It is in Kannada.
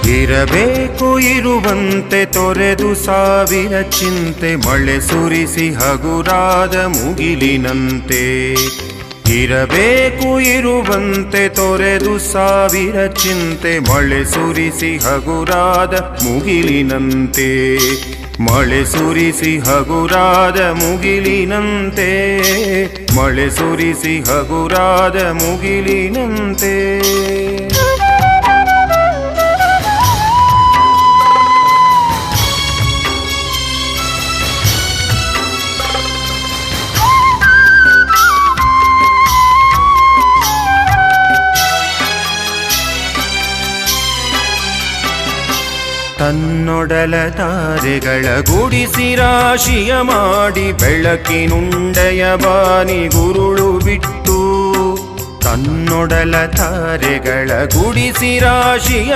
ಇರಬೇಕು ಇರುವಂತೆ ತೊರೆದು ಸಾವಿರ ಚಿಂತೆ ಮಳೆ ಸುರಿಸಿ ಹಗುರಾದ ಮುಗಿಲಿನಂತೆ. ಇರಬೇಕು ಇರುವಂತೆ ತೊರೆದು ಸಾವಿರ ಚಿಂತೆ ಮಳೆ ಸುರಿಸಿ ಹಗುರಾದ ಮುಗಿಲಿನಂತೆ. ಮಳೆ ಸುರಿಸಿ ಹಗುರಾದ ಮುಗಿಲಿನಂತೆ. ಮಳೆ ಸುರಿಸಿ ಹಗುರಾದ ಮುಗಿಲಿನಂತೆ. ತನ್ನೊಡಲ ತಾರೆಗಳ ಗುಡಿಸಿ ರಾಶಿಯ ಮಾಡಿ ಬೆಳಕಿನುಂಡೆಯ ಬಾನಿ ಗುರುಳು ಬಿಟ್ಟು. ತನ್ನೊಡಲ ತಾರೆಗಳ ಗುಡಿಸಿ ರಾಶಿಯ